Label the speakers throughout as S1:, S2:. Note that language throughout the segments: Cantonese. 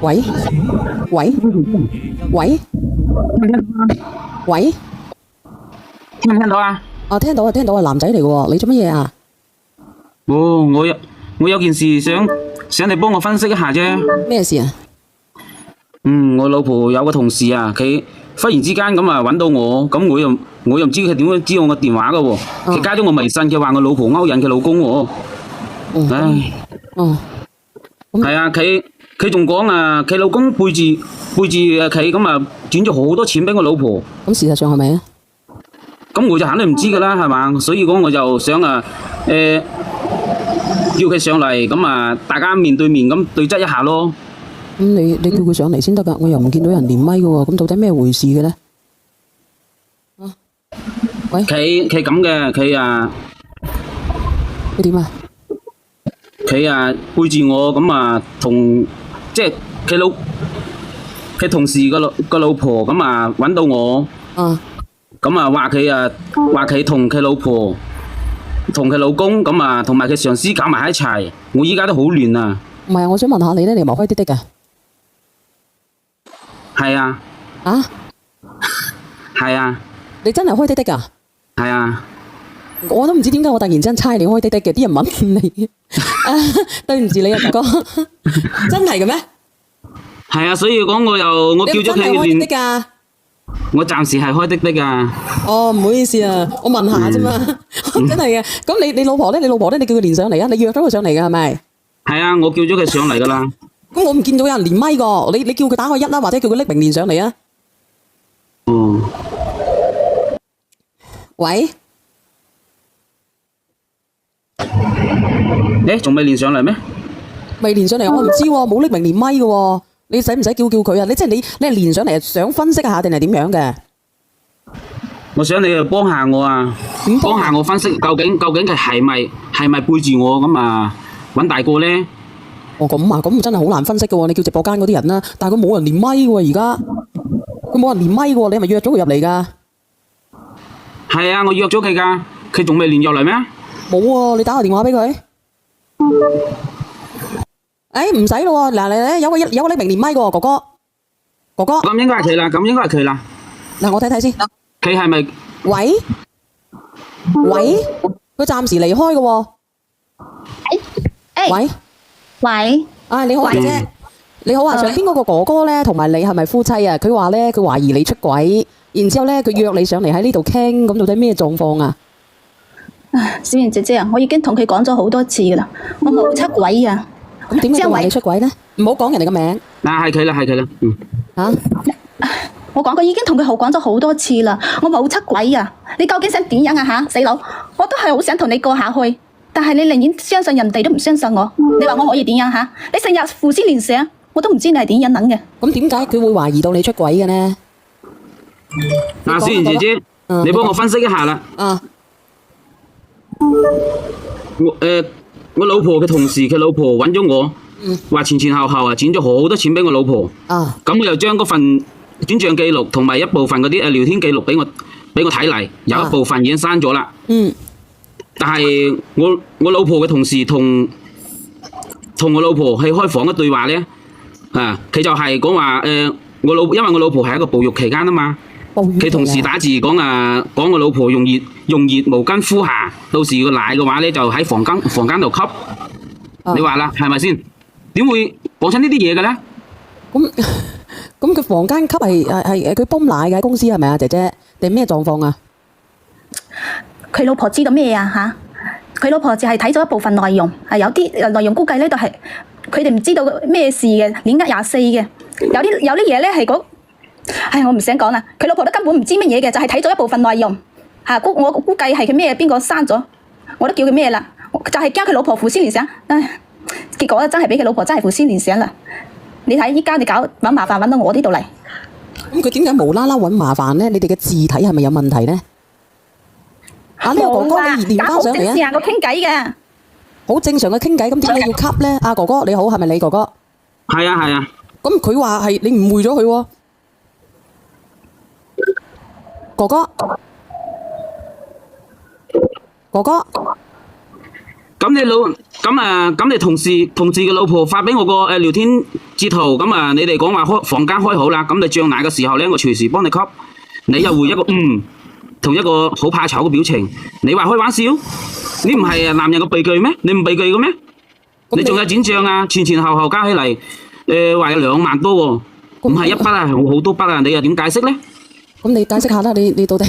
S1: 喂喂喂喂，
S2: 聽唔聽到啊？
S1: 哦，聽到啊，聽到啊，男仔嚟嘅喎，你做乜嘢啊？
S2: 哦，我有件事想你幫我分析一下啫。
S1: 咩事啊？
S2: 我老婆有個同事啊，佢忽然之間咁啊揾到我，咁我又唔知佢點樣知道我電話噶喎。佢加咗我微信，佢話我老婆勾引佢老公喎。唉，
S1: 哦，
S2: 係啊，佢仲講啊，佢老公背住佢咁啊轉咗好多錢俾我老婆。
S1: 咁事實上係咪啊？
S2: 咁我就肯定唔知噶啦，係嘛？所以講我就想啊，叫佢上嚟，咁啊大家面對面咁對質一下咯。
S1: 咁你叫佢上嚟先得噶，我又唔見到人連麥嘅喎，咁到底咩回事嘅咧？啊，喂，
S2: 佢咁嘅，
S1: 佢點啊？
S2: 佢啊背住我咁啊同即係佢同事個老婆咁啊揾到我，
S1: 啊，
S2: 咁啊話佢同佢老婆同佢老公咁啊同埋佢上司搞埋一齊，我依家都好亂啊。
S1: 唔係啊，我想問下你咧，你係咪開滴滴噶？
S2: 係啊，
S1: 啊？
S2: 係啊，
S1: 你真係開滴滴噶？
S2: 係啊。
S1: 我都唔知點解我突然之間猜你開滴滴嘅，啲人問你，對唔住你啊，哥哥，真係嘅咩？
S2: 係啊，所以講我叫咗佢
S1: 你真係開滴滴
S2: 連，
S1: 噶？
S2: 我暫時係開滴滴噶。
S1: 哦，唔好意思啊，我問下啫嘛，真係嘅。咁你老婆咧？你老婆咧？你叫佢連上嚟啊？你約咗佢上嚟嘅係咪？
S2: 係啊，我叫咗佢上嚟噶啦。
S1: 咁我唔見到有人連麥個，你叫佢打個一啦，或者叫佢匿名連上嚟啊？
S2: 哦，
S1: 喂，
S2: 仲未連上嚟咩？
S1: 未連上嚟，我唔知喎，冇匿名連麥嘅喎，你使唔使叫佢啊？你即係你係連上嚟想分析一下定係點樣嘅？
S2: 我想你幫下我啊，幫下我分析究竟佢係咪背住我咁啊揾大個咧？
S1: 哦，咁啊，咁真係好難分析嘅喎。你叫直播間嗰啲人啦，但係佢冇人連麥嘅喎，而家佢冇人連麥嘅喎，你係咪約咗佢入嚟㗎？
S2: 係啊，我約咗佢噶，佢仲未連入嚟咩？
S1: 冇喎，你打個電話俾佢。誒，唔使咯喎，嗱嚟有個匿名連麥嘅喎，哥哥，
S2: 咁應該係佢啦，咁應該係佢啦。
S1: 嗱我睇睇先。
S2: 佢係咪？
S1: 喂，佢暫時離開嘅喎。喂，
S3: 喂，
S1: 啊你好啊姐，你好啊，上邊嗰個哥哥咧，同埋你係咪夫妻啊？佢話咧，佢懷疑你出軌，然之後咧，佢約你上嚟喺呢度傾，咁到底咩狀況啊？
S3: 小妍姐姐啊，我已經同佢講咗好多次噶啦，我冇出軌啊。
S1: 咁點解佢話你出軌咧？唔好講人哋嘅名。
S2: 嗱，係佢啦，係佢啦，
S1: 啊？
S3: 我已經同佢講咗好多次啦，我冇出軌啊！你究竟想點樣啊吓，死佬？我都係好想同你過下去，但係你寧願相信人哋都唔相信我，你話我可以點樣吓？你成日胡思亂想，我都唔知你係點樣諗嘅。
S1: 咁點解佢會懷疑到你出軌嘅呢？
S2: 嗱，小妍姐姐，你幫我分析一下啦。
S1: 啊，
S2: 我老婆嘅同事，佢老婆揾咗我，話前後啊轉咗好多錢俾我老婆。
S1: 啊，
S2: 咁我又將嗰份轉賬記錄同埋一部分嗰啲聊天記錄俾我睇嚟，有一部分已經刪咗啦。但係我老婆嘅同事同我老婆去開房嘅對話咧，佢就係講話因為我老婆係一個哺乳期間啊嘛，佢同時打字講我老婆用熱毛巾敷下，到時個奶嘅話咧就喺房間度吸。你話啦，係咪先？點會講出呢啲嘢嘅咧？
S1: 咁佢房間吸係佢泵奶嘅公司係咪啊，姐姐？定咩狀況啊？
S3: 佢老婆知道咩啊吓？佢老婆就係睇咗一部分內容，係有啲內容估計咧都係佢哋唔知道咩事嘅，年額24嘅，有啲嘢咧係講，唉我唔想講啦。佢老婆都根本唔知乜嘢嘅，就係睇咗一部分內容吓，我估計係佢咩邊個刪咗，我都叫佢咩啦，就係驚佢老婆胡思亂想，唉，結果真係俾佢老婆真係胡思亂想啦。你睇依家你揾麻煩揾到我呢度嚟，
S1: 咁佢點解無啦啦揾麻煩咧？你哋嘅字體係咪有問題咧？啊，呢個哥哥你連翻上嚟啊！
S3: 我傾偈嘅，
S1: 好正常嘅傾偈，咁點解要吸咧？阿哥哥你好，係咪你哥哥？
S2: 係啊係啊。
S1: 咁佢話係你誤會咗佢喎，哥哥。
S2: 咁你同事嘅老婆發俾我個聊天截圖，咁啊你哋講話房間開好啦，咁你漲奶嘅時候咧，我隨時幫你吸，你又回一個同一個好怕醜嘅表情，你話開玩笑？你唔係男人嘅避忌咩？你唔避忌嘅咩？你仲有轉賬啊？前後加起嚟，話有2萬多喎，唔係一筆啊，好多筆啊，你又點解釋咧？
S1: 咁你解釋下啦，你到底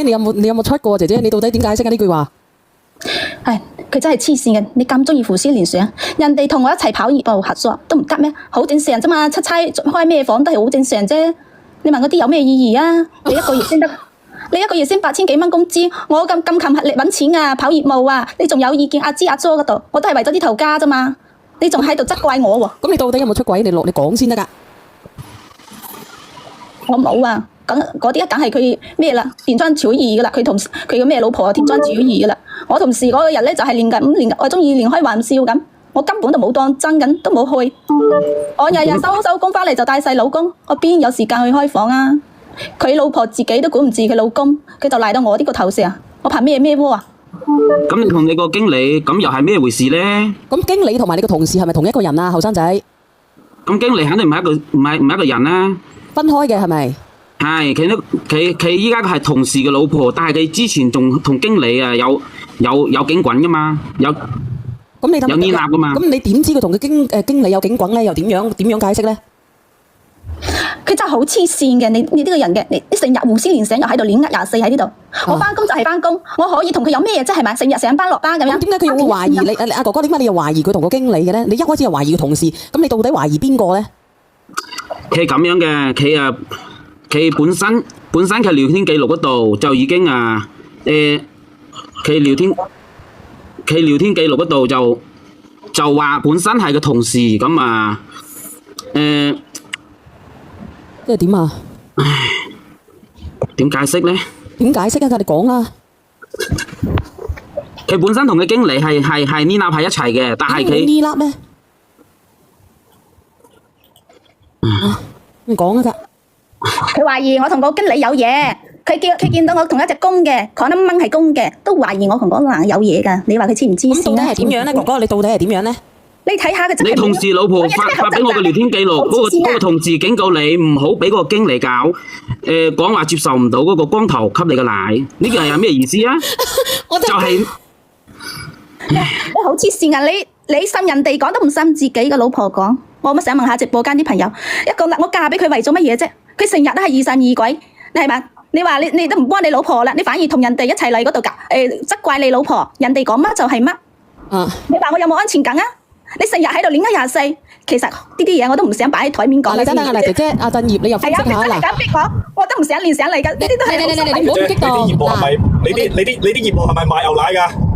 S1: 你有冇出過姐姐？你到底點解釋啊呢句話？
S3: 係佢真係黐線嘅，你咁中意胡思亂想，人哋同我一齊跑業務合作都唔得咩？好正常啫嘛，出差開咩房都係好正常啫。你問嗰啲有咩意義啊？你一個月先得，你一個月先8000幾蚊工資，我咁勤力揾錢啊，跑業務啊，你仲有意見阿芝阿 jo 嗰度，我都係為咗啲頭家啫嘛，你仲喺度責怪我喎？
S1: 咁你到底有冇出軌？你講先得㗎。
S3: 我冇啊。嗰啲梗係佢咩啦，田莊主義噶啦，佢同佢個咩老婆田莊主義噶啦。我同事嗰個日咧就係練緊練，我中意練開玩笑咁，我根本就冇當真緊，都冇去。我日日收工翻嚟就帶細老公，我邊有時間去開房啊？佢老婆自己都管唔住佢老公，佢就賴到我呢個頭上，我怕咩鍋啊？
S2: 咁你同你個經理咁又係咩回事咧？
S1: 咁經理同埋你個同事係咪同一個人啊？後生仔？
S2: 咁經理肯定唔係一個人啦，
S1: 分開嘅係咪？
S2: 係佢依家係同事嘅老婆，但係佢之前仲同經理啊有警滾噶嘛，有黏納噶嘛。
S1: 咁你點知佢同佢經理有警滾咧？又點樣解釋咧？
S3: 佢真係好黐線嘅，你呢個人嘅，你成日胡思亂想又喺度亂噏24喺呢度。我翻工就係翻工，我可以同佢有咩啫？係咪？成日上班落班咁樣。
S1: 咁點解佢又會懷疑你？阿哥哥點解你又懷疑佢同個經理嘅咧？你一開始又懷疑個同事，咁你到底懷疑邊個咧？
S2: 佢咁樣嘅，佢本身佢聊天記錄嗰度就已經佢聊天記錄嗰度就話本身係個同事咁啊，
S1: 即係點啊？
S2: 點解釋咧？
S1: 點解釋啊？你講啦。
S2: 佢本身同佢經理係黏納喺一齊嘅，但係佢
S1: 黏納咩？你講啊！
S3: 佢懷疑我同個經理有嘢，佢見到我同一隻公嘅，可能掹係公嘅，都懷疑我同嗰個男有嘢㗎。你話佢知唔知？
S1: 咁到底係點樣咧？哥哥，你到底係點樣咧？
S3: 你睇下佢真係。
S2: 你同事老婆發俾我嘅聊天記錄，嗰個同事警告你唔好俾嗰個經理搞，講話接受唔到嗰個光頭吸你嘅奶，呢個係有咩意思啊？就係
S3: 你好黐線啊！你信人哋講都唔信自己嘅老婆講。我想問下直播間啲朋友，一個我嫁俾佢為咗乜嘢啫？佢成日都係疑神疑鬼，你係咪？你話你都唔幫你老婆啦，你反而同人哋一齊嚟嗰度責怪你老婆，人哋講乜就係乜。你話我有冇安全感啊？你成日喺度亂噏24，其實呢啲嘢我都唔想擺喺台面講。
S1: 你等等姐姐阿振業，你又分析下啦。
S3: 係啊，逼我都唔想亂想嚟㗎，呢啲都係。
S1: 你唔好咁激動。
S4: 你啲業務係咪？你啲業務係咪賣牛奶㗎？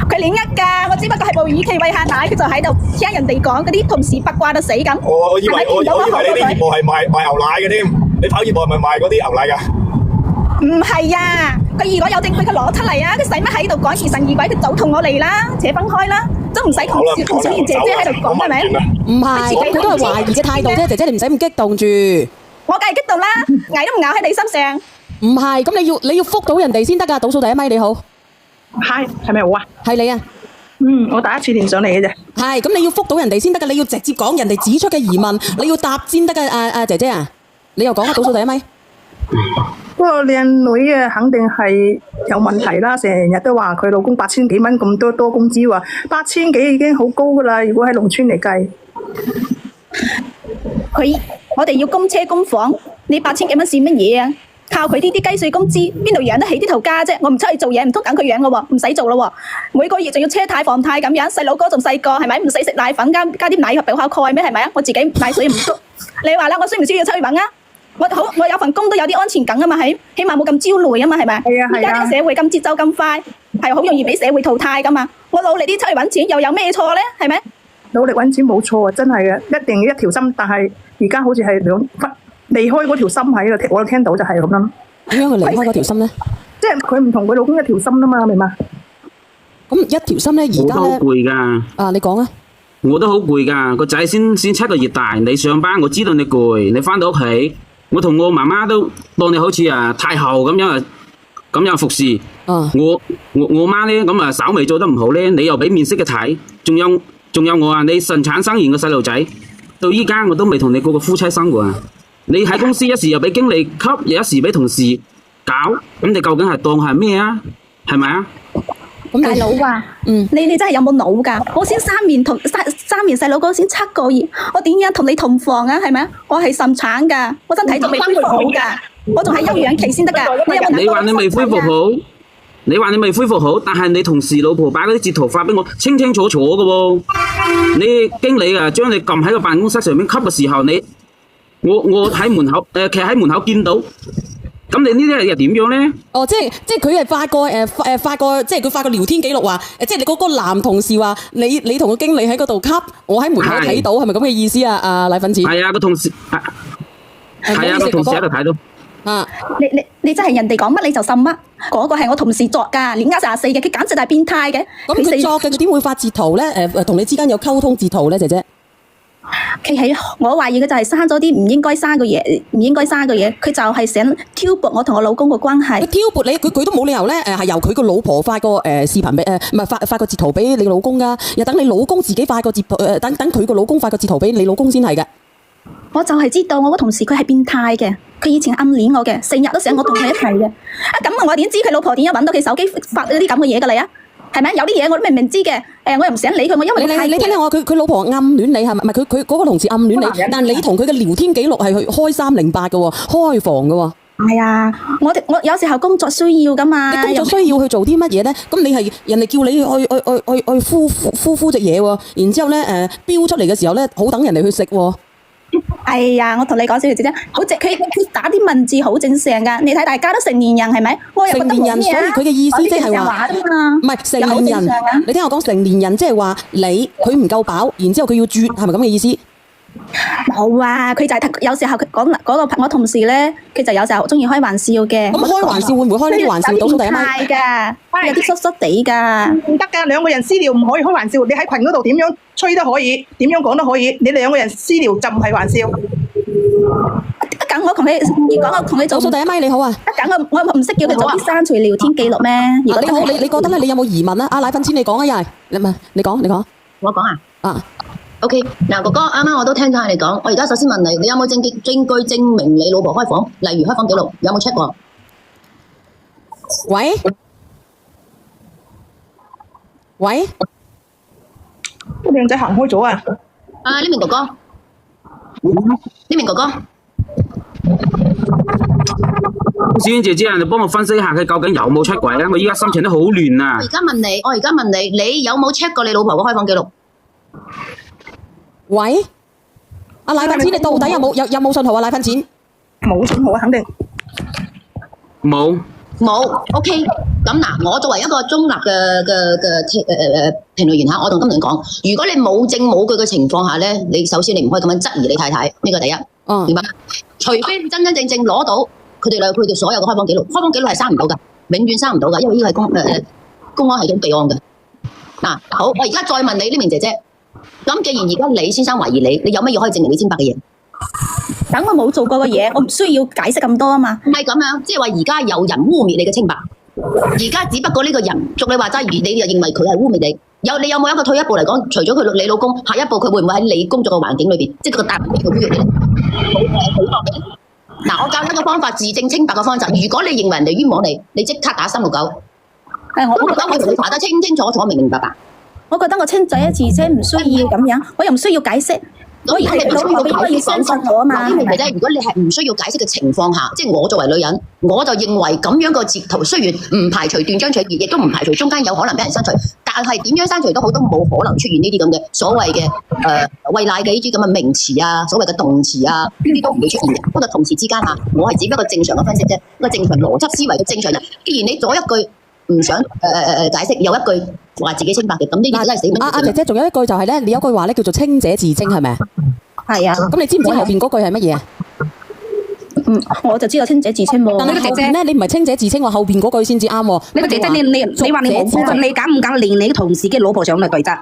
S3: 佢亂噏㗎，我只不過係無語期餵下奶，佢就喺度聽人哋講嗰啲同事八卦到死咁。
S4: 我以為你啲業務係賣牛奶嘅添，你跑業務係咪賣嗰啲牛奶㗎？
S3: 唔係啊，佢如果有證據，佢攞出嚟啊！佢使乜喺度講疑神疑鬼？佢早同我嚟啦，扯分開啦，都唔使同小燕姐姐喺度講，係咪？
S1: 唔係，佢都係懷疑嘅態度啫，姐姐你唔使咁激動住。
S3: 我梗係激動啦，捱都唔咬喺你身上。
S1: 唔係，咁你要覆到人哋先得㗎。倒數第一咪你好。
S5: 係咪我啊？
S1: 係你啊。
S5: 我第一次連上嚟嘅啫。
S1: 係，咁你要覆到人哋先得㗎，你要直接講人哋指出嘅疑問，你要答先得㗎。阿姐姐啊，你又講下倒數第一咪。
S5: 嗰個靚女啊，肯定係有問題啦！成日都話佢老公8000幾蚊咁多工資喎，8000幾已經好高噶啦。如果喺農村嚟計，
S3: 我哋要供車供房，你8000幾蚊算乜嘢啊？靠佢呢啲雞碎工資，邊度養得起啲頭家啫？我唔出去做嘢，唔通等佢養咯喎？唔使做咯喎，每個月仲要車貸房貸咁樣，細佬哥仲細個，係咪？唔使食奶粉加啲奶俾我下鈣咩？係咪啊？我自己奶水唔足，你話啦，我需唔需要出去揾啊？我有份工都有啲安全感啊嘛，起碼冇咁焦慮啊嘛，係咪？
S5: 係啊係啊。
S3: 而家呢個社會咁節奏咁快，係好容易俾社會淘汰噶嘛。我努力啲出去揾錢，又有咩錯咧？係咪？
S5: 努力揾錢冇錯啊，真係嘅，一定要一條心。但係而家好似係離開嗰條心喺度，我聽到就係咁樣。
S1: 點樣去離開嗰條心咧？
S5: 即係佢唔同佢老公一條心啊嘛，明嘛？
S1: 咁一條心咧，而家咧，
S2: 我都好攰㗎。
S1: 啊，你講啊！
S2: 我都好攰㗎，個仔先7個月大，你上班我知道你攰，你返到屋企。我同我媽媽都當你好似太后咁樣服侍，我媽咧咁啊，稍微做得唔好咧，你又俾面色嘅睇，仲有我啊，你順產生完個細路仔，到依家我都未同你過個夫妻生活啊！你喺公司一時又俾經理級，又一時俾同事搞，咁你究竟係當係咩啊？係咪啊？
S3: 大佬啊，你真係有冇腦㗎？我先生完細佬哥先7個月，我點樣同你同房啊？係咪啊？我係順產㗎，我身體仲未恢復好㗎，我仲係休養期先得㗎。
S2: 你話你未恢復好？你話你未恢復好，但係你同事老婆擺嗰啲截圖發俾我，清清楚楚嘅喎。你經理啊，將你撳喺個辦公室上面吸嘅時候，我喺門口企喺門口見到。咁你呢啲又點樣咧？
S1: 哦，即係佢係發個即係佢發個聊天記錄話，即係你嗰個男同事話你同個經理喺嗰度吸，我喺門口睇到，係咪咁嘅意思啊？阿奶粉錢
S2: 係啊，個同事係啊，個同事喺度睇到。
S3: 你真係人哋講乜你就信乜？嗰個係我同事作㗎，年啱44嘅，佢簡直係變態嘅。
S1: 咁佢作嘅，佢點會發截圖咧？同你之間有溝通截圖咧，姐姐？
S3: 佢係我懷疑佢就係生咗啲唔應該生嘅嘢，佢就係想挑撥我同我老公嘅關係。
S1: 佢挑撥你，佢都冇理由咧係由佢個老婆發個視頻俾唔係發個截圖俾你老公㗎，又等你老公自己發個截圖等佢個老公發個截圖俾你老公先係嘅。
S3: 我就係知道我個同事佢係變態嘅，佢以前暗戀我嘅，成日都想我同佢一齊嘅。咁我點知佢老婆點樣揾到佢手機發嗰啲咁嘅嘢㗎嚟啊？係咪？有啲嘢我都明明知嘅，我又唔想理佢，我因為
S1: 你聽我佢老婆暗戀你係咪？唔係佢嗰個同事暗戀你，但係你同佢嘅聊天記錄係去開308嘅喎，開房嘅喎。
S3: 係啊，我有時候工作需要㗎嘛。
S1: 你工作需要去做啲乜嘢咧？咁你係人哋叫你去敷隻嘢喎，然之後咧標出嚟嘅時候咧，好等人哋去食喎。
S3: 哎呀，我同你講小姐姐，好直，佢打啲文字好正常㗎。你睇大家都成年人係咪？我又覺得
S1: 成年人，所以佢嘅意思即係話，唔係成年人。你聽我講成年人，即係話佢唔夠飽，然之後佢要啜，係咪咁嘅意思？
S3: 冇啊，佢就係有時候佢講嗰個我同事咧，佢就有時候中意開玩笑嘅。
S1: 咁開玩笑會唔會開呢啲玩笑？倒數第一咪？
S3: 有啲濕濕地㗎。唔得㗎，兩個人私聊唔可以開玩笑。你喺群嗰度點樣吹都可以，點樣講都可以。你兩個人私聊就唔係玩笑。咁我同你講，我同你做。
S1: 倒數第一咪你好啊。
S3: 咁我唔識叫佢早啲刪除聊天記錄咩？
S1: 你好，你覺得咧？你有冇疑問啊？阿奶粉錢你講啊，又係你講。
S6: 我講啊。
S1: 啊。
S6: OK，嗱，哥哥，啱啱我都聽晒你講，我而家首先問你，你有冇證據證明你老婆開房？例如開房記錄，有冇 check 過？
S1: 喂，
S5: 個靚仔行開咗啊！
S6: 呢名哥哥，
S2: 小娟姐姐啊，你幫我分析下佢究竟有冇出軌咧？我依家心情都好亂啊！
S6: 我而家問你，你有冇 check 過你老婆嘅開房記錄？
S1: 喂，阿奶粉錢，你到底有冇信號啊？奶粉錢
S5: 冇信號啊，肯定
S2: 冇。
S6: OK，咁嗱，我作為一個中立嘅評論員嚇，我同金玲講，如果你冇證冇據嘅情況下咧，你首先你唔可以咁樣質疑你太太，呢個第一，明白？除非你真正攞到佢哋所有嘅開房記錄，開房記錄係刪唔到㗎，永遠刪唔到㗎，因為呢個係公安系統備案嘅。嗱，好，我而家再問你呢名姐姐。咁既然而家李先生懷疑你有乜嘢可以證明你清白嘅嘢？
S3: 等我冇做過嘅嘢，我唔需要解釋咁多啊嘛。
S6: 唔係咁樣，即係話而家有人污蔑你嘅清白，而家只不過呢個人，俗你話齋，你又認為佢係污蔑你。你有冇一個退一步嚟講，除咗你老公，下一步佢會唔會喺你工作嘅環境裏邊，即係個大環境嘅污蔑你？嗱，我教你一個方法，自證清白嘅方法。如果你認為人哋冤枉你，你即刻打369。我覺得我同你查得清楚楚、明白白。
S3: 我覺得我清仔一次啫，唔需要咁樣，我又唔需要解釋。我而係老要相信我啊嘛。
S6: 如果你係唔需要解釋嘅情況下，即係我作為女人，我就認為咁樣個截圖雖然唔排除斷章取義，亦都唔排除中間有可能俾人刪除，但係點樣刪除都好，都冇可能出現呢啲咁嘅所謂嘅餵奶嘅呢啲咁嘅名詞啊，所謂嘅動詞啊，呢啲都唔會出現嘅。不過同事之間啊，我係只不過正常嘅分析啫，一個正常邏輯思維嘅正常人。既然你左一句唔想解釋，右一句話自己清白嘅，咁呢啲都係死命。
S1: 阿姐姐，仲有一句就係咧，你有句話咧叫做清者自清，係咪啊？
S3: 係啊。咁
S1: 你知唔知後邊嗰句係乜嘢啊？
S3: 我就知道清者自清喎。
S1: 但係後邊咧，你唔係清者自清喎，後邊嗰句先至啱喎。
S7: 你個姐姐，你話你冇夫君，你敢唔敢連你同事嘅老婆上嚟對質？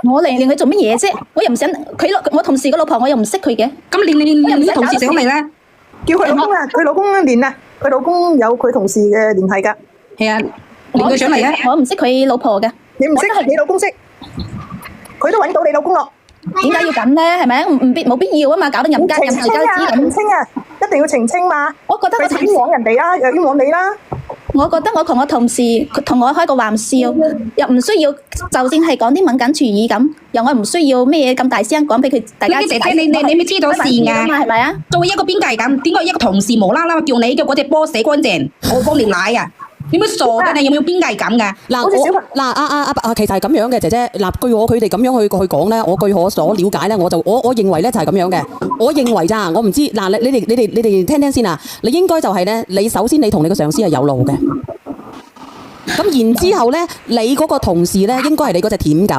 S3: 我連佢做乜嘢啫？我又唔想我同事個老婆，我又唔識佢嘅。
S7: 咁連你同事上嚟咧？
S5: 叫佢老公啊，佢老公連啊！佢老公有佢同事嘅聯繫㗎。
S7: 係啊，連佢上嚟啊！
S3: 我唔識佢老婆嘅，
S5: 你唔識，你老公識，佢都揾到你老公咯。
S3: 點解要咁咧？係咪？冇必要啊嘛，搞到人家人大家知
S5: 澄清啊，一定要澄清嘛。
S3: 我覺得
S5: 佢冤枉人哋啦，又冤枉你啦。
S3: 我覺得我同我同事同我開個玩笑，又唔需要，就算係講啲敏感詞語咁，又我唔需要咩嘢咁大聲講俾佢大家。
S7: 姐姐，你咪知道事㗎？
S3: 係咪啊？
S7: 作為一個邊界咁，點解一個同事無啦啦叫你嘅嗰隻波洗乾淨，我幫尿奶啊？點解傻嘅？你有冇邊界感㗎？
S1: 嗱，其實係咁樣嘅，姐姐。嗱，據佢哋咁樣去講咧，我據我所了解咧，我認為咧就係咁樣嘅。我認為咋，我唔知。嗱，你哋聽聽先啊。你應該就係咧，你首先你同你個上司係有路嘅。咁然之後咧，你嗰個同事咧應該係你嗰隻舔狗。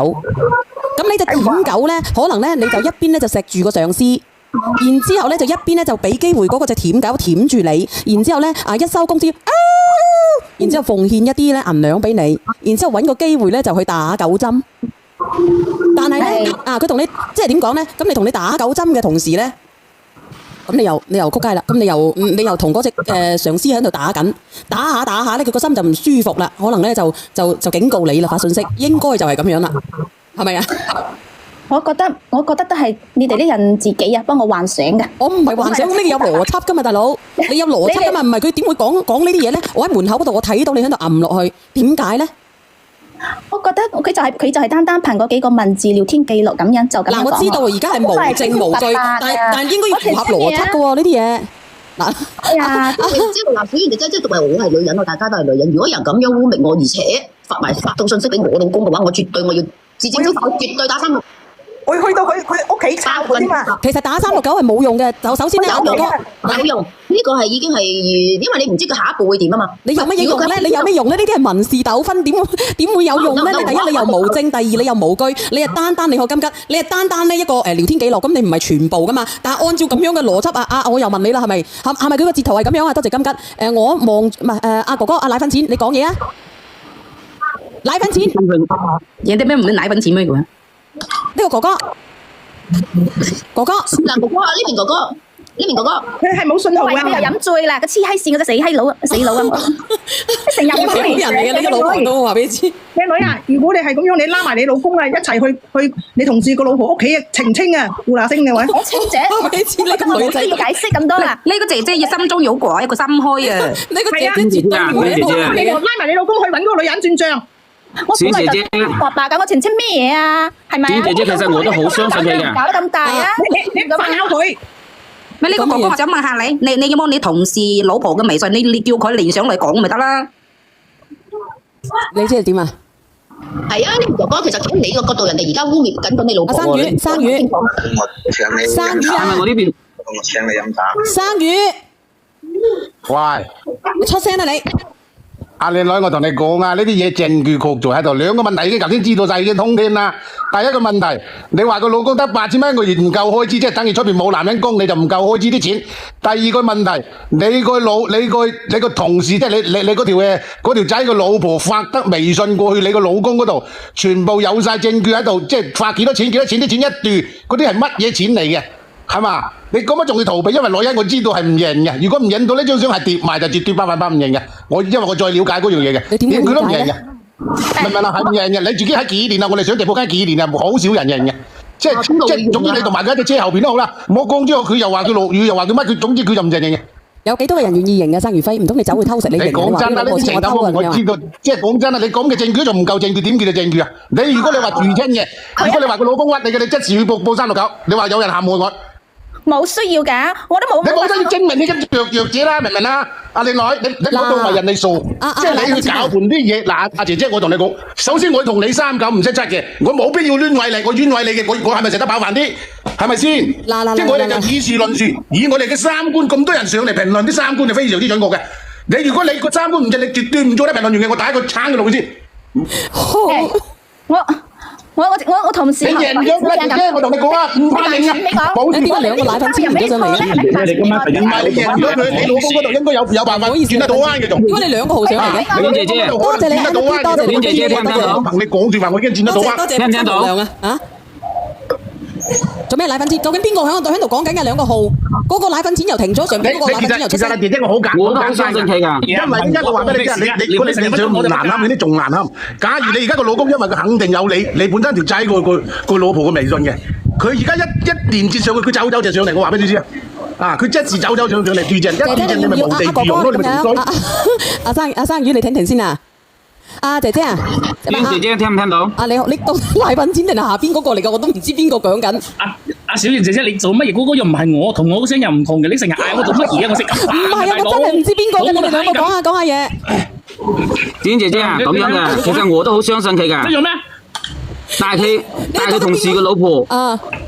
S1: 咁你隻舔狗咧，可能咧你就一邊咧就錫住個上司。然之後咧就一邊咧就俾機會嗰個隻舔狗舔住你，然之後咧一收工資，然之後奉獻一啲咧銀兩俾你，然之後揾個機會咧就去打狗針。但係咧佢同你即係點講咧？咁你同你打狗針嘅同時咧，咁你又仆街啦。咁你又同嗰隻上司喺度打緊，打下咧，佢個心就唔舒服啦，可能咧就警告你啦，發信息，應該就係咁樣啦，係咪啊？
S3: 我覺得都係你哋啲人自己啊，幫我幻想嘅。
S1: 我唔係幻想，呢個有邏輯噶嘛，大佬，你有邏輯噶嘛？唔係佢點會講呢啲嘢咧？我喺門口嗰度，我睇到你喺度撳落去，點解咧？
S3: 我覺得佢就係單單憑嗰幾個文字聊天記錄咁樣就咁樣講。
S1: 嗱，我知道而家係無證無據，但應該要符合邏輯噶喎呢啲嘢。嗱，
S6: 係啊，即係嗱，小賢姐即係話我係女人，我大家都係女人。如果有人咁樣污蔑我，而且發到信息俾我老公嘅話，我絕對要自證，絕對打369。
S5: 我去到佢屋企抄佢添嘛。
S1: 其實打369係冇用嘅。就首先咧，
S6: 有用，呢個係已經係，因為你唔知佢下一步會點啊嘛。
S1: 你有乜嘢用咧？你有咩用咧？呢啲係民事糾紛，點會有用咧？你第一你又無證，第二你又無據，你係單你學金吉，你係單呢一個聊天記錄，咁你唔係全部噶嘛？但係按照咁樣嘅邏輯我又問你啦，係咪佢個截圖係咁樣啊？多謝金吉。我望唔係阿哥哥阿奶粉錢，你講嘢啊！奶粉錢，
S7: 人哋咩唔係奶粉錢咩嘅？
S1: 呢個哥哥，
S6: 嗱哥哥啊，呢邊哥哥，
S5: 佢係冇信號㗎。
S3: 佢又飲醉啦，個黐閪線嗰隻死閪佬啊！成日
S1: 好人嚟嘅，你個老婆都話俾你知。
S5: 靚女啊，如果你係咁樣，你拉埋你老公啊，一齊去你同事個老婆屋企澄清啊，胡嗱聲你位。
S3: 我清姐，
S1: 俾錢你個女仔
S3: 要解釋咁多啦。
S7: 呢個姐姐要心中有鬼，一個心開啊！
S1: 呢個姐姐絕對唔係一個人嚟嘅。
S5: 拉埋你老公去揾嗰個女人轉帳。
S2: 小姐姐，
S3: 爸爸咁我澄清咩嘢啊？係咪？
S2: 小姐姐其實我都好相信佢嘅。
S3: 搞得咁大啊！
S5: 你發嬲佢。
S7: 咪呢個哥哥，我想問下你有冇你同事老婆嘅微信？你叫佢連上嚟講咪得啦？
S1: 你知係點啊？
S6: 係啊，呢個哥哥其實從你個角度，人哋而家污蔑緊你老婆喎。
S1: 生魚啊！
S2: 我呢邊
S8: 我請你飲茶。
S1: 生魚，
S8: 喂，
S1: 你出聲啦你！
S8: 阿靚女，我同你講啊，呢啲嘢證據確鑿喺度，兩個問題已經頭先知道晒，已經通天啦。第一個問題，你話個老公得8000蚊一個月唔夠開支，即係等於出邊冇男人工，你就唔夠開支啲錢。第二個問題，你個同事即係你嗰條仔個老婆發得微信過去你個老公嗰度，全部有晒證據喺度，即係發幾多錢，啲錢一段，嗰啲係乜嘢錢嚟嘅？係嘛？你咁樣仲要逃避？因為女人我知道係唔認嘅。如果唔認到呢張相係疊埋，就絕對100%唔認嘅。因為我再了解嗰樣嘢嘅，
S1: 你點
S8: 佢都唔認嘅。
S1: 了
S8: 明唔明啊？係唔認嘅。你自己喺幾年啊？我哋上地鋪街幾年啊？好少人認嘅。即係總之你同埋佢喺隻車後邊都好啦。唔好講之後佢又話佢落雨，又話佢乜，佢總之佢就唔認嘅。
S1: 有幾多個人願意認嘅？生魚輝，唔通你走去偷食你認？
S8: 你講真啦，呢啲情感我知道，即係講真啦，你講嘅證據仲唔夠證據，點叫做證據啊？你如果你話住親嘅，如果你話個老公屈你嘅，你即時去報369。你話有人陷害我。
S3: 冇需要㗎，我都冇。
S8: 你冇得要證明你嘅弱者啦，明唔明啊？阿靚女，你講到為人哋傻，即係你去搞盤啲嘢。嗱，阿姐姐，我同你講，首先我同你39唔識7嘅，我冇必要亂為你，我冤為你嘅，我係咪食得飽飯啲？係咪先？即係我哋就以事論事，以我哋嘅三觀，咁多人上嚟評論啲三觀係非常之準確嘅。你如果你個三觀唔正，你絕對唔做得評論員嘅，我第一個撐佢落去先。
S3: 我同事，
S8: 你贏咗啦，姐姐，我同你講啊，唔怕贏啊，冇事。
S1: 點解兩個奶粉錢唔咗上嚟嘅？
S8: 唔係你贏咗佢，你老公嗰度應該有辦法轉得到彎嘅仲。
S1: 點解你兩個號上嚟嘅？
S2: 婉姐姐，
S1: 多謝你，多謝你，
S2: 婉姐姐聽唔聽到？
S8: 憑你講住話，我已經轉得到彎。
S1: 多謝，
S2: 聽唔聽到？
S1: 啊？做咩奶粉錢？究竟邊個喺度講緊嘅兩個號？嗰個奶粉錢又停咗，上邊嗰個奶粉錢又出聲。
S8: 姐姐我好簡
S2: 我都好相信佢㗎。
S8: 因為點解我話俾你聽？你如果你上難堪，你啲仲難堪。假如你而家個老公，因為佢肯定有你本身條仔個老婆嘅微信嘅，佢而家一連接上去，佢走就上嚟，我話俾你知啊！啊，佢即時走上嚟對陣，一對陣你咪無地自容咯，你咪同衰。
S1: 阿生魚，你停先啊！阿姐姐啊，
S2: 姐姐聽唔聽到？
S1: 你到底奶粉錢定係下邊嗰個嚟㗎？我都唔知邊個講緊。
S9: 阿小賢姐姐，你做乜嘢？嗰個又唔係我，同我個聲又唔同嘅。你成日嗌我做乜嘢？我食咁
S1: 唔係啊，我真係唔知邊個嘅。你哋兩個講下嘢。
S2: 小賢姐姐啊，咁樣㗎，其實我都好相信佢㗎。
S9: 真用咩？
S2: 但係佢同事嘅老婆，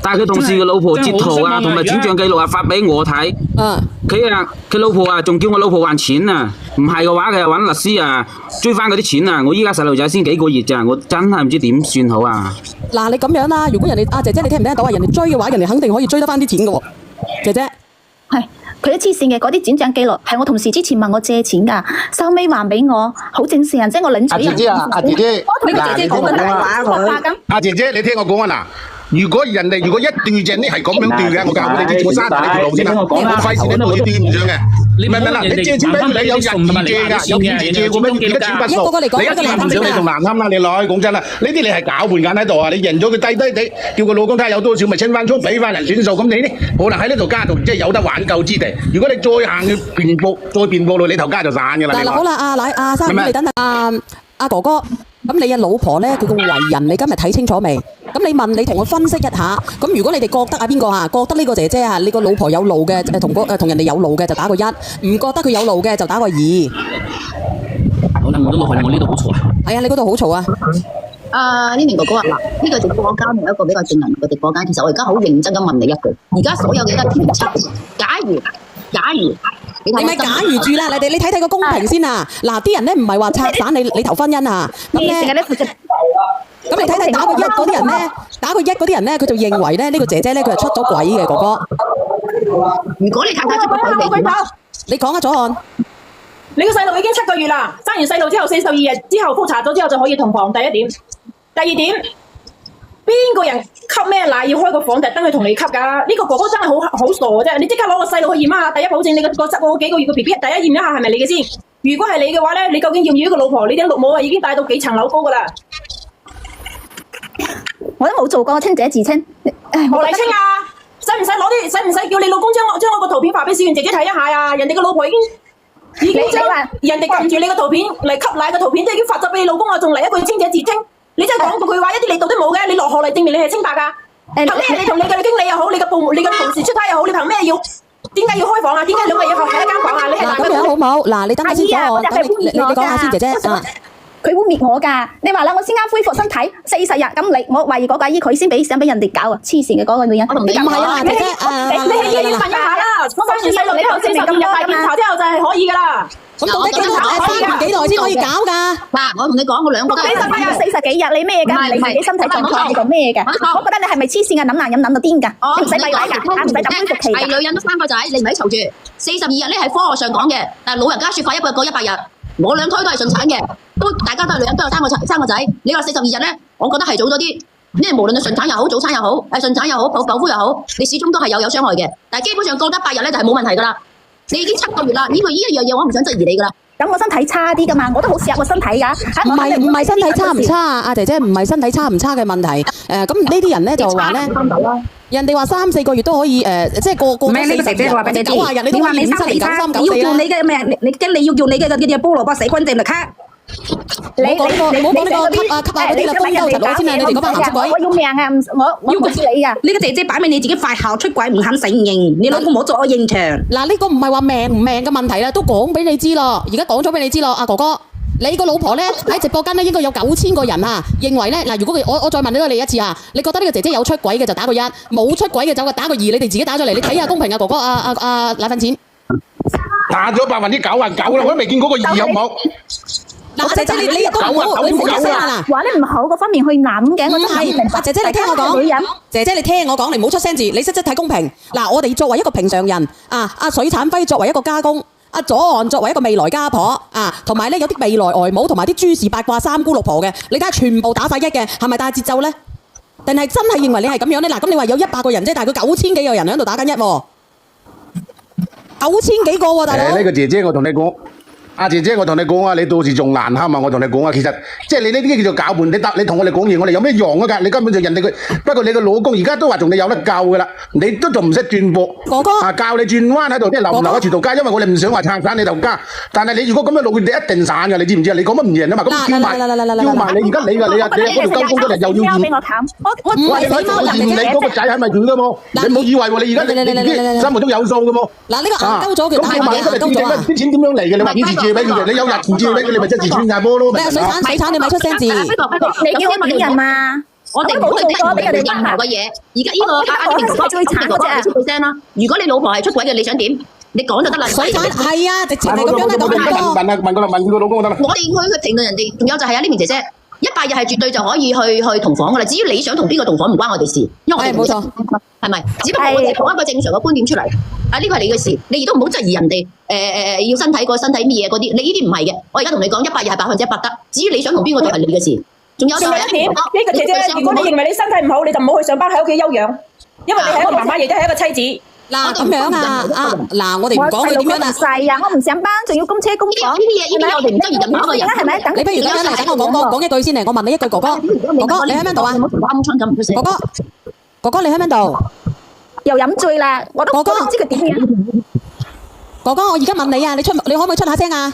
S2: 但係佢同事嘅老婆截圖啊，同埋轉賬記錄啊發俾我睇。佢老婆啊，仲叫我老婆還錢啊！唔係嘅話，佢又揾律師啊，追翻嗰啲錢啊！我依家細路仔先幾個月咋，我真係唔知點算好啊！
S1: 嗱，你咁樣啦，如果人哋姐姐你聽唔聽到啊？人哋追嘅話，人哋肯定可以追得翻啲錢嘅喎，姐姐。
S3: 係佢都黐線嘅，嗰啲轉賬記錄係我同事之前問我借錢㗎，收尾還俾我，好正常，即係我領取人。
S8: 阿姐姐，
S3: 我同個姐姐講緊大話佢。
S8: 阿姐姐，你聽我講啊嗱。如果一對正呢係咁樣對嘅，我教你哋我刪埋你條路先啦，我費事你對唔上嘅。你明唔明啊？你借錢俾佢，你有人唔借㗎，有人借過咩？而家錢不數，你一對唔上你仲難堪啦！你女講真啦，呢啲你係攪拌緊喺度啊！你認咗佢低低地，叫個老公睇下有多少咪清翻出，俾翻人轉數。咁你呢？可能喺呢度家度即係有得挽救之地。如果你再行去辯駁落，你頭家就散㗎啦。
S1: 嗱好啦，阿生，你等等，阿哥哥，咁你嘅老婆咧，佢個為人你今日睇清楚未？咁你問你同我分析一下，咁如果你哋覺得邊個覺得呢個姐姐你個老婆有路嘅，同人哋有路嘅就打個1，唔覺得佢有路嘅就打個2。
S9: 好啦，我都落去，我呢度好嘈啊。係
S1: 啊，你嗰度好嘈啊。
S6: 呢名哥哥話嗱，呢個直播間係一個比較正能量嘅直播間。其實我而家好認真咁問你一句，而家所有嘢都係偏差。假如
S1: 你咪假如住啦，你睇睇個公平先啊！嗱，啲人咧唔係話拆散你頭婚姻啊，咁你睇睇打個1嗰啲人咧，佢就認為咧呢個姐姐咧佢係出咗軌嘅哥哥。
S6: 如果你太太出咗軌，
S1: 你講啊，左岸。
S10: 你個細路已經7個月啦，生完細路之後42日之後復查咗之後就可以同房。第一點，第二點。邊個人吸咩奶要開個房特登去同你吸㗎？呢個哥哥真係好傻嘅啫！你即刻攞個細路去驗一下，第一保證你個幾個月個 BB， 第一驗一下係咪你嘅先。如果係你嘅話咧，你究竟要唔要一個老婆？你啲綠帽已經戴到幾層樓高㗎啦！
S3: 我都冇做過，清者自清。
S10: 何嚟清啊？使唔使叫你老公將我個圖片發俾小圓姐姐睇一下啊？人哋個老婆已經將人哋撳住你個圖片嚟吸奶嘅圖片都已經發咗俾你老公啊，仲嚟一句清者自清。你真係講嗰句話一啲力度都冇嘅，你落河嚟證明你係清白㗎？憑咩你同你嘅經理又好，你嘅部門、你嘅同事出差又好，你憑咩點解要開房啊？點解兩個要合喺一間房啊？你係男嘅。咁樣好冇？嗱，你等下先講，你講下先，姐姐。
S3: 佢污蔑我㗎！你話啦，我先啱恢復身體40日，咁我懷疑嗰個阿姨佢先俾相俾人哋搞啊！黐線嘅嗰個女人。唔
S1: 係啊，姐姐，
S10: 你係醫院問一下啦。我生完細路之後42日大檢查之後就係可以㗎啦。
S1: 咁到底幾耐先可以搞㗎？
S6: 嗱，我同你講，我兩個都
S3: 40幾日，你咩㗎？你自己身體狀況，你做咩㗎？我覺得你係咪黐線㗎？諗難飲諗到癲㗎？你唔使餵奶㗎，唔使等恢復期㗎。
S6: 係女人都3個仔，你唔喺嘈住。42日咧係科學上講嘅，但係老人家説法一個過100日。我兩胎都係順產嘅，大家都係女人，都有三個仔。你話42日咧，我覺得係早咗啲。因為無論係順產又好，早產又好，順產又好，剖腹又好，你始終都係有傷害嘅。但係基本上過得100日咧就係冇問題㗎啦。你已經7個月啦，呢一樣嘢我唔想質疑你㗎啦。
S3: 咁我身體差啲㗎嘛，我都好錫我身體㗎。
S1: 唔係身體差唔差啊，阿姐姐唔係身體差唔差嘅問題。咁呢啲人咧就話咧，人哋話3、4個月都可以即係過
S7: 唔係呢個姐姐話俾你知
S1: ，90日你都話你身體差，
S7: 要叫你嘅咩？你要叫你嘅菠蘿蔔死菌證嚟卡。
S1: 你冇講呢個吸啊嗰啲啦，公休就攞先啦，你哋嗰班鹹出軌。
S3: 我要命啊！我要告訴你啊！
S7: 呢個姐姐擺明你自己發校出軌，唔肯承認，你老公冇做我現場。
S1: 嗱，呢個唔係話命唔命嘅問題啦，都講俾你知咯。而家講咗俾你知咯，阿哥哥，你個老婆咧喺直播間咧應該有9000個人啊，認為咧嗱，如果我再問你一次啊，你覺得呢個姐姐有出軌嘅就打個1，冇出軌嘅就打個2，你哋自己打咗嚟，你睇下公平啊，哥哥奶粉錢
S8: 打咗99%啦，我都未見嗰個2有冇。
S1: 嗱，姐姐你都唔好聲啦！
S3: 話你唔好嗰方面去諗嘅，我真係明白。
S1: 姐姐你聽我講，姐姐你聽我講，你唔好出聲字，你識睇公平。嗱，我哋作為一個平常人，阿水產輝作為一個家公，阿左岸作為一個未來家婆，同埋咧有啲未來外母同埋啲諸事八卦3姑6婆嘅，你睇下全部打晒1嘅，係咪大節奏咧？定係真係認為你係咁樣咧？嗱，咁你話有100個人啫，但係佢9000幾個人喺度打緊一喎，9000幾個喎，大佬。
S8: 呢個姐姐我同你講。阿姐姐，我同你講啊，你到時仲難堪啊！我同你講啊，其實即係你呢啲叫做攪拌，你同我哋講嘢，我哋有咩用啊？㗎，你根本就人哋佢，不過你個老公而家都話同你有得救㗎啦，你都仲唔識轉波？
S1: 哥哥
S8: 啊，教你轉彎喺度，即係留唔留得住條家，因為我哋唔想話拆散你條家，但係你如果咁樣老，你一定散㗎，你知唔知啊？你講乜唔贏啊嘛？咁叫埋你而家你嗰條金工嗰日又要驗，
S1: 我唔係死貓人
S8: 驗你嗰個仔係咪佢㗎喎？你唔好以為喎，你而家你心目中有數㗎喎。
S1: 嗱，呢個硬鳩咗，佢大嘅硬鳩咗啊！
S8: 啲錢點樣嚟嘅？你話幾時借俾佢哋？你有日前借俾佢，你咪即時穿晒波咯。
S1: 水產，你咪出聲字。
S3: 你叫我本人嘛？
S6: 我哋唔好去睇任何嘅嘢。而家呢個阿明哥最慘嗰隻出佢聲啦。如果你老婆係出軌嘅，你想點？你講就得啦。
S1: 水產係啊，直情係咁樣啦，
S8: 問佢老公就得啦。
S6: 我哋去評論人哋，仲有就係呢名姐姐，100日係絕對就可以去同房噶啦。至於你想同邊個同房，唔關我哋事，因為我哋冇錯，係咪？只不過我哋講一個正常嘅觀點出嚟。啊，呢個係你嘅事，你亦都唔好質疑人哋要身體乜嘢嗰啲，你呢啲唔係嘅。我而家同你講100日係100%得。至於你想同邊個做係你嘅事。仲有
S10: 一點，呢個姐姐，如果你認為你身體唔好，你就唔好去上班，喺屋企休養，因為你係一個媽媽，亦都係一個妻子。
S1: 嗱咁樣啊，嗱我哋唔講佢點樣啦。
S3: 細啊，我唔上班，仲要供車供房。
S6: 呢啲嘢我哋唔質疑任何一個人，
S3: 係咪？
S1: 你不如咁樣嚟，等我講一句先嚟。我問你一句，哥哥，你喺邊度啊？哥哥，你喺邊度？
S3: 又飲醉啦，我都唔知佢點樣。
S1: 哥哥，我而家問你啊，你可唔可以出下聲啊？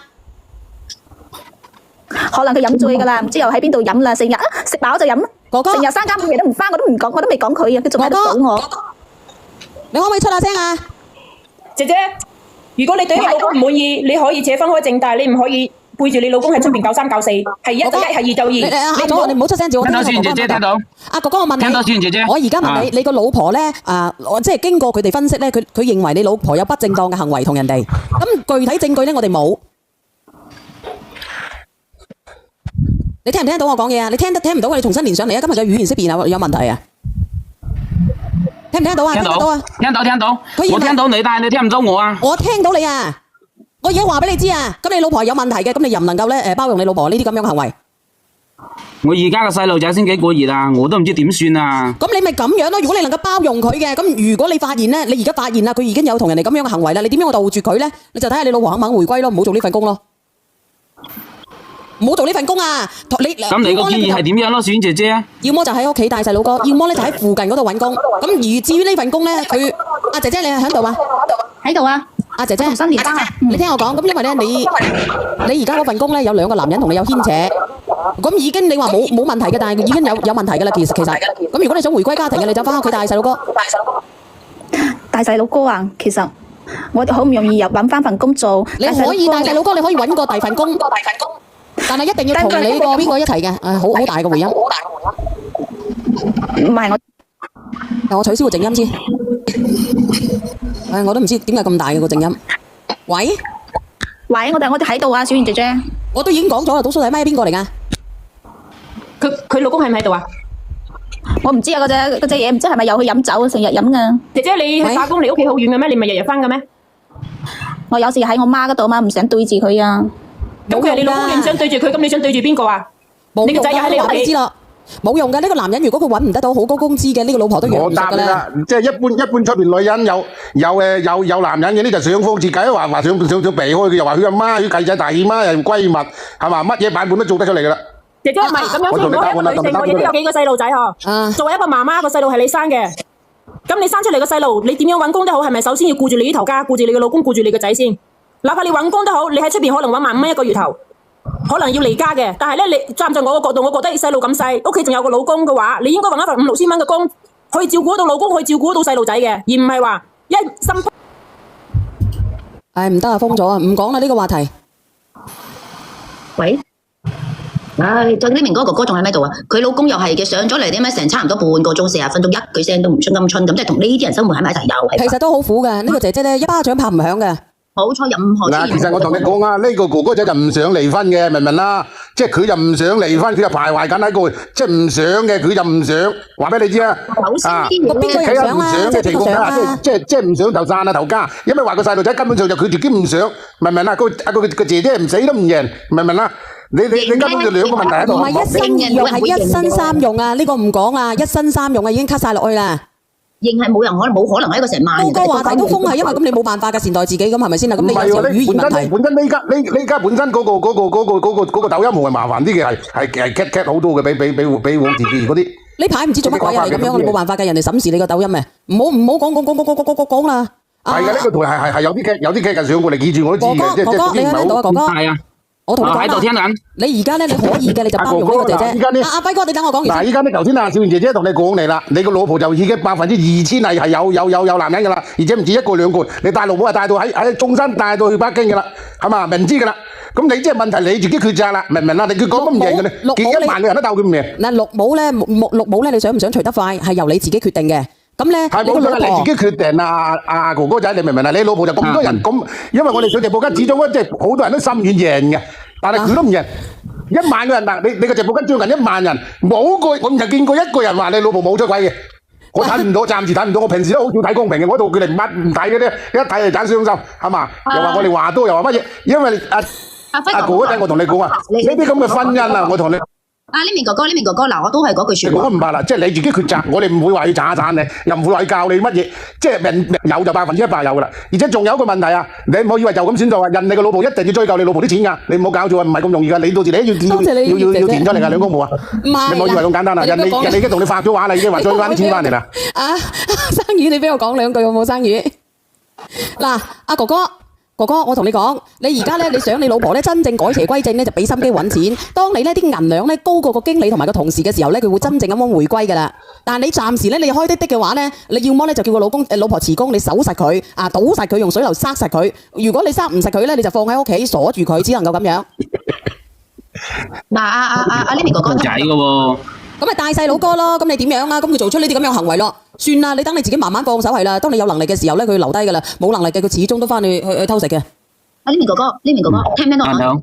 S3: 可能佢飲醉噶啦，唔知又喺邊度飲啦，成日食飽就飲，
S1: 哥哥，
S3: 成日3更半夜都唔翻，我都未講佢啊，佢仲喺度數我。
S1: 你可唔可以出下聲啊？
S10: 姐姐，如果你對你老公唔滿意，你可以扯分開證，但係你唔可以背住你老公喺出邊93、94，係1就1，係2就2。
S1: 阿左，你唔好出聲住，我聽到
S2: 先，姐姐聽到。
S1: 阿哥哥，我問你，
S2: 聽到先，姐姐。
S1: 我而家問你，你個老婆咧，我即係經過佢哋分析咧，佢認為你老婆有不正當嘅行為同人哋，咁具體證據咧，我哋冇。你聽唔聽到我講嘢啊？你聽唔到？你重新連上嚟啊！今日嘅語言識別有問題啊！聽唔聽到啊？聽到啊！
S2: 聽到。我聽到你，但係你聽唔到我啊！
S1: 我聽到你啊！我而家話俾你知啊！咁你老婆有問題嘅，咁你又唔能夠咧包容你老婆呢啲咁樣嘅行為？
S2: 我而家個細路仔先幾個月啊，我都唔知點算啊！
S1: 咁你咪咁樣咯。如果你能夠包容佢嘅，咁如果你發現咧，你而家發現啦，佢已經有同人哋咁樣嘅行為啦，你點樣杜絕佢咧？你就睇下你老婆肯唔肯回歸咯，唔好做呢份工咯。唔好做呢份工啊！
S2: 咁你個建議係點樣咯，小婉姐姐？
S1: 要麼就喺屋企帶細佬哥，要麼咧就喺附近嗰度揾工。咁而至於呢份工咧，阿姐姐你喺度啊？
S3: 喺度啊！
S1: 阿姐姐，
S3: 同新年班啊！
S1: 你聽我講，咁因為咧你而家嗰份工咧有2個男人同你有牽扯，咁已經你話冇問題嘅，但係已經有問題㗎啦。其實，咁如果你想回歸家庭嘅，你就翻屋企帶細佬哥。
S3: 帶細佬哥啊！其實我好唔容易又揾翻份工做。
S1: 你可以帶細佬哥，你可以揾個第二份工。但係一定要同你個邊個一齊嘅，好大嘅回音。
S3: 唔係
S1: 我取消個靜音先。我都唔知點解咁大嘅個靜音。喂，
S3: 我哋喺度啊，小圓姐姐。
S1: 我都已經講咗啦，倒數第咪係邊個嚟㗎？
S10: 佢老公喺唔喺度啊？
S3: 我唔知啊，嗰隻嘢唔知係咪又去飲酒，成日飲㗎。
S10: 姐姐，你去打工離屋企好遠嘅咩？你咪日日翻嘅咩？
S3: 我有時喺我媽嗰度嘛，唔想對住佢啊。
S10: 咁佢係你老公，你唔想對住佢，咁你想對住邊個啊？你個仔又喺你屋企。知啦，冇用嘅。呢個男人如果佢揾唔得到好高工資嘅，呢個老婆都養唔熟㗎啦。
S8: 即係一般出邊女人有男人嘅呢就想方設計，話想避開佢，又話佢阿媽、佢契仔、大姨媽又閨蜜，係嘛？乜嘢版本都做得出嚟㗎啦。
S10: 姐姐唔係咁樣，我係一個女性，我亦都有幾個細路仔嗬。作為一個媽媽，個細路係你生嘅，咁你生出嚟個細路，你點樣揾工都好，係咪首先要顧住你呢頭家，顧住你嘅老公，顧住你個仔先？哪怕你揾工都好，你喺出邊可能揾15000一個月頭，可能要離家嘅。但係咧，你站在我個角度，我覺得你細路咁細，屋企仲有個老公嘅話，你應該揾一份5、6千蚊嘅工，可以照顧到老公，可以照顧到細路仔嘅，而唔係話一心。
S1: 唔得啊，封咗啊，唔講啦呢個話題。
S6: 喂，就呢名哥哥仲喺咩度啊？佢老公又係嘅，上咗嚟啲咩成差唔多半個鐘40分鐘，一句聲都唔出咁春咁，即係同呢啲人生活喺埋一齊又係。
S1: 其實都好苦嘅，呢個姐姐咧一巴掌拍唔響嘅。
S6: 好彩任何
S8: 嗱，其實我同你講啊，呢個哥哥仔就唔想離婚嘅，明唔明啦？即係佢就唔想離婚，佢就徘徊緊喺個，即係唔想嘅，佢就唔想。話俾你知啊，
S1: 邊個人想啊？
S8: 嘅情況下，即係唔想頭散啊頭家，因為話個細路仔根本上就佢自己唔想，明唔明啦？個姐姐唔死都唔贏，明唔明啦？你根本就兩個問題喺度。
S1: 唔係一身二用，係一身三用啊！呢個唔講啊，一身三用啊，已經 cut 晒落去啦。
S6: 認係冇可能係一個成萬人。
S1: 個話題都封係因為咁，你冇辦法嘅善待自己咁係咪先啊？咁你有時候語言問題。
S8: 本身呢家本身嗰個抖音號係麻煩啲嘅，係 cat 好多嘅，比往前嗰啲。
S1: 呢排唔知做乜鬼啊！你咁樣，你冇辦法嘅，人哋審視你個抖音咩？唔好講啦。
S8: 係嘅，呢個台係有啲 cat 上過嚟記住我都知嘅，
S1: 哥哥，你聽到啊，哥哥？
S2: 係啊。
S1: 我同你講
S2: 喺度聽緊。
S1: 你而家咧，你可以嘅，你就包容呢個姐姐。阿輝哥，你等我講完。
S8: 嗱，依家咧頭先啊，少賢姐姐同你講嚟啦，你個老婆就已經2000%係有男人噶啦，而且唔止一個兩個，你帶老婆係帶到喺中山帶到去北京噶啦，係嘛？明知噶啦。咁你即係問題你自己抉擇啦，明唔明啊？你佢講乜唔贏嘅咧？幾1萬個人都鬥佢唔贏。
S1: 嗱，綠帽咧，你想唔想除得快係由你自己決定嘅。咁咧，
S8: 係冇錯啦，你自己決定啊，哥哥仔，你明唔明啊？你老婆就咁多人咁，因為我哋上直播間始終即係好多人都心軟贏嘅，但係佢都唔贏。1萬個人嗱，你個直播間將近1萬人，冇個我唔係見過一個人話你老婆冇出軌嘅，我睇唔到，暫時睇唔到。我平時都好少睇公平嘅，我度佢哋唔睇嘅啫，一睇就盞傷心，係嘛？又話我哋話多，又話乜嘢？因為阿哥嗰陣我同你講啊，呢啲咁嘅婚姻啊，我同你。
S6: 呢面哥哥，嗱，我都係嗰句説話。
S8: 我唔怕啦，即係你自己抉擇，我哋唔會話要賺一賺你，又唔會話要教你乜嘢，即係有就100%有噶啦。而且仲有一個問題啊，你唔好以為就咁選擇啊，人哋個老婆一定要追究你老婆啲錢㗎，你唔好搞錯啊，唔係咁容易㗎，你到時你要填出嚟㗎，兩公婆啊，你唔好以為咁簡單啊，人哋已經同你發咗話啦，已經話追翻啲錢翻嚟啦。
S1: 生宇，你俾我講兩句好冇？生宇，嗱，阿哥哥。哥哥，我同你講，你而家咧，你想你老婆咧真正改邪歸正咧，就俾心機揾錢。當你咧啲銀兩咧高過個經理同埋個同事嘅時候咧，佢會真正咁樣回歸噶啦。但係你暫時咧，你開的嘅話咧，你要麼咧就叫個老婆辭工，你守實佢啊，堵實佢，用水流塞實佢。如果你塞唔實佢咧，你就放喺屋企鎖住佢，只能夠咁樣。
S6: 嗱，阿 Lily 哥哥
S2: 仔嘅喎。
S1: 咁咪大細佬哥咯，咁你點樣啊？咁佢做出呢啲咁樣行為咯，算啦，你等你自己慢慢放手係啦。當你有能力嘅時候咧，佢留低噶啦；冇能力嘅，佢始終都翻去偷食嘅。
S6: 阿 Lily 哥哥，聽唔聽到啊？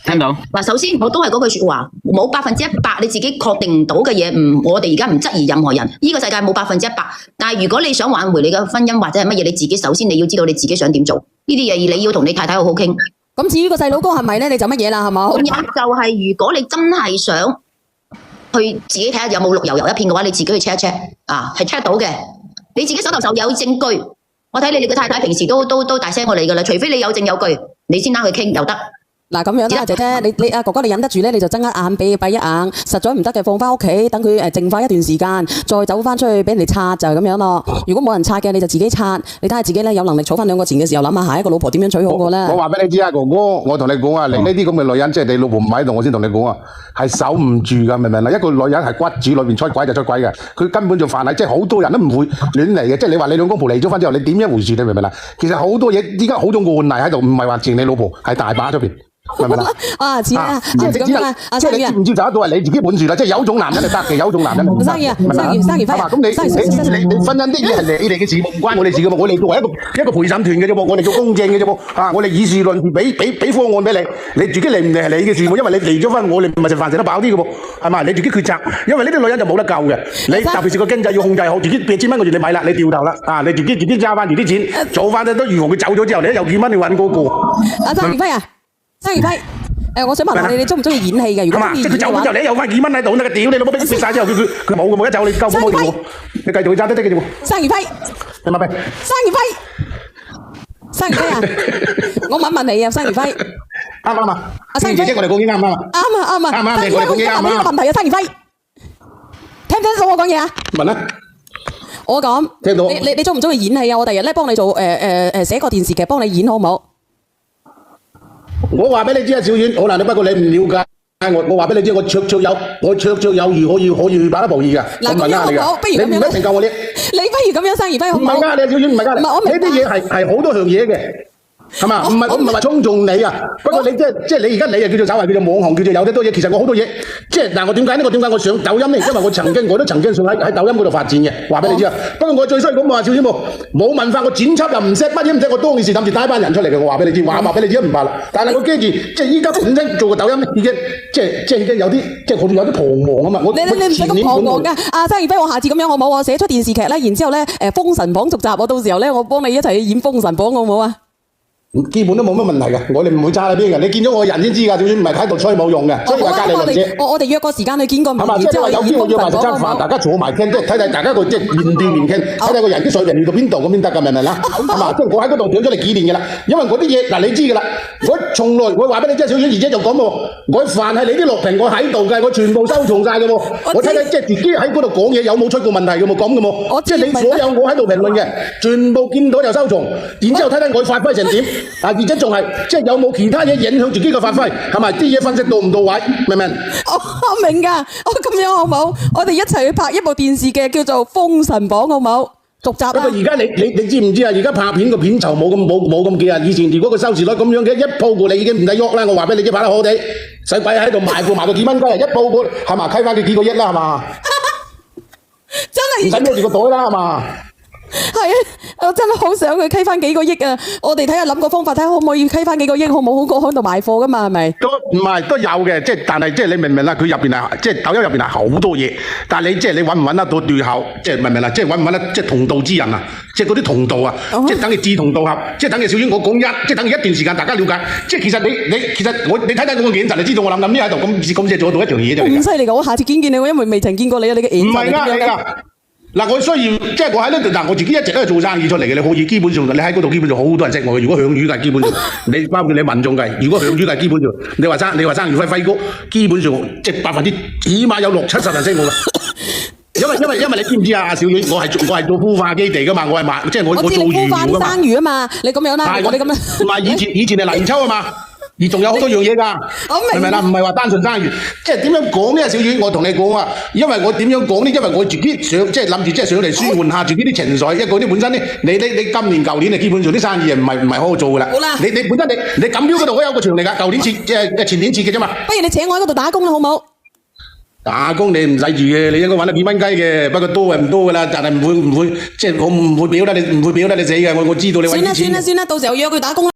S2: 聽到。
S6: 嗱，首先我都係嗰句説話，冇100%你自己確定唔到嘅嘢，我哋而家唔質疑任何人。呢個世界冇100%，但係如果你想挽回你嘅婚姻或者係乜嘢，你自己首先你要知道你自己想點做呢啲嘢，而你要同你太太好好傾。
S1: 咁至於個細佬哥係咪咧，你就乜嘢啦，係嘛？
S6: 仲有就係如果你真係想去自己睇下有冇綠油油一片嘅話，你自己去 check 一 check 啊，係 check 到嘅。你自己手頭上有證據，我睇你個太太平時都大聲過你噶啦，除非你有證有據，你先拉佢傾又得。嗱，咁樣啦，姐姐，你阿哥哥你忍得住咧，你就睜一眼俾閉一眼，實在唔得嘅放翻屋企，等佢靜化一段時間，再走翻出去俾人哋刷就係咁樣咯。如果冇人刷嘅，你就自己刷，你睇下自己咧有能力儲翻2個錢嘅時候，諗下下一個老婆點樣娶好過啦。
S8: 我話俾你知啊，哥哥，我同你講啊，你呢啲咁嘅女人，即係你老婆唔喺度，我先同你講啊，係守唔住噶，明唔明啊？一個女人係骨子裏邊出軌就出軌嘅，佢根本就犯係，即係好多人都唔會亂嚟嘅。即係你話你兩公婆離咗婚之後，你點一回事？你明唔明啊？其實好多嘢依家好多案例喺度，唔係話淨你老婆，係大把出邊。明唔明啊？似啊，即係咁樣啊！即係你接唔接受得到係你自己本事啦，即係有種男人就得嘅，有種男人。
S1: 生意啊，生意輝。
S8: 咁你婚姻啲嘢係你哋嘅事，唔關我哋事噶嘛。我哋作為一個陪審團嘅啫喎，我哋做公正嘅啫喎。我哋以事論事，俾方案俾你，你自己嚟唔嚟係你嘅事喎。因為你離咗婚，我哋唔係食飯食得飽啲嘅喎，係嘛？你自己抉擇。因為呢啲女人就冇得救嘅。你特別是個經濟要控制好，自己8千蚊個月你買啦，你掉頭啦，你自己揸翻住啲錢，做翻都如何佢走咗之後，你有2蚊你揾嗰個。
S1: 阿生輝啊！生兒輝，我想問下你中唔中意演戲嘅？如果中意演嘅話，即係佢走咗之後，你有翻2蚊喺度，得嘅屌你老母俾佢蝕曬之後，佢冇嘅，冇得走，你夠冇條喎，你繼續去揸得嘅啫喎。生兒輝，係咪？生兒輝啊！我問你啊，生兒輝，啱唔啱啊？阿生兒輝，我哋講嘢啱唔啱啊？啱啊！啱你我哋講嘢啱唔啱？呢個問題啊，生兒輝，聽唔聽到我講嘢啊？問啊！我講，聽到。你中唔中意演戲啊？我第日咧幫你做寫個電視劇，幫你演好唔好？我話俾你知啊，小婉，好難，不過你唔了解我話俾你知，我綽綽有餘，可以把得無意㗎。嗱，咁樣好，不如咁樣，你唔一定夠我叻。你不如咁樣，生兒輝好唔好？唔係㗎，你小婉唔係㗎，呢啲嘢係好多樣嘢嘅。係嘛？唔係我唔係話衝中你啊，不過你即係你而家你啊叫做稍為叫做網紅，叫做有得多嘢。其實我好多嘢，即係嗱，我點解呢個點解我上抖音咧？因為我都曾經想喺抖音嗰度發展嘅，話俾你知啊。不過我最衰咁話少少冇文化，我剪輯又唔識，乜嘢唔識，我當時諗住帶一班人出嚟嘅。我話俾你知，話俾你知都唔怕啦。但係我驚住，即係依家本身做個抖音已經即係已經有啲即係好似有啲彷徨啊嘛。你唔使咁彷徨㗎。阿生兒輝，我下次咁樣好唔好？我寫出電視劇咧，然之後咧封神榜續集，我到時候咧我幫你一齊演封神榜好唔好啊？
S8: 基本都冇乜問題嘅，我哋唔會差喺邊嘅。你見咗我人先知㗎，就算唔係喺度吹冇用嘅。所以話隔離鄰舍，
S1: 我哋約個時間去見個面，
S8: 係嘛？即係話有機會約埋食餐飯，大家坐埋傾，即係睇睇大家個即係面對面傾，睇睇個人啲水平去到邊度咁先得㗎，明唔明啦？係嘛？即係我喺嗰度獎出嚟紀念㗎啦。因為嗰啲嘢嗱，你知㗎啦。我從來我話俾你知，小婉而姐就講喎，我凡係你啲錄屏我喺度嘅，我全部收藏晒嘅喎。我睇睇即係自己喺嗰度講嘢有冇出過問題嘅冇講嘅冇。即係你所有我喺度評論嘅，全部見到就收藏，然之後睇睇我發揮成點。而且仲係即係有冇其他嘢影響自己嘅發揮，係咪啲嘢分析到唔到位？明唔明？
S1: 我明㗎，咁樣好冇？我哋一齊去拍一部電視嘅叫做《封神榜》，好冇？續集啊！
S8: 不過而家你知唔知啊？而家拍片個片酬冇咁幾啊！以前如果個收視率咁樣嘅，一鋪過你已經唔使喐啦。我話俾你知，拍得好地，使鬼喺度賣過幾蚊雞啊！一鋪過係嘛，溪翻佢幾個億啦，係嘛？真係唔使孭住個袋啦，係嘛？
S1: 係啊，我真係好想佢溪翻幾個億啊！我哋睇下諗個方法，睇下可唔可以溪翻幾個億，好唔好？好過喺度賣貨噶嘛，係咪？
S8: 唔係都有嘅，即係但係即係你明唔明啦？佢入邊係即係抖音入邊係好多嘢，但係你即係你揾唔揾得到對口？即係明唔明啦？即係揾唔揾得即係同道之人啊？即係嗰啲同道啊！即係等於志同道合，即係等於小婉我講即係等於一段時間大家了解。即係其實其實你睇睇我嘅眼神，你知道我諗咩喺度咁借做到一樣嘢啫。
S1: 咁犀利㗎！我下次見你，我因為未曾見過你啊，你嘅眼神
S8: 唔係㗎。嗱，我需要即係我喺呢度嗱，我自己一直都係做生意出嚟嘅。你可以基本上，你喺嗰度基本上好多人識我嘅。如果響魚嘅基本上，你包括你民眾計，如果響魚嘅基本上，你話生余輝哥，基本上即係起碼有60-70人識我㗎。因為你知唔知啊，小婉，我係做孵化基地㗎嘛，我係賣即係我做魚㗎嘛。
S1: 孵化生魚啊嘛，你咁樣啦，我哋咁樣。
S8: 唔係以前係泥鰍啊嘛。而仲有好多樣嘢㗎，明唔明啦？唔係話單純生魚，即係點樣講呢？小婉，我同你講啊，因為我點樣講呢？因為我自己想即係諗住即係上嚟舒緩下自己啲情緒，因為嗰啲本身呢，你今年舊年基本上啲生意唔係好好做㗎啦。好啦，你本身你錦標嗰度我有個場嚟㗎，舊年設前年設嘅啫嘛。
S1: 不如你請我喺嗰度打工啦，好冇？
S8: 打工你唔使住嘅，你應該揾到幾蚊雞嘅，不過多係唔多㗎啦，但係唔會即係我唔會表得你死嘅，我知道你揾錢。
S1: 算啦，到時候約佢打工啦。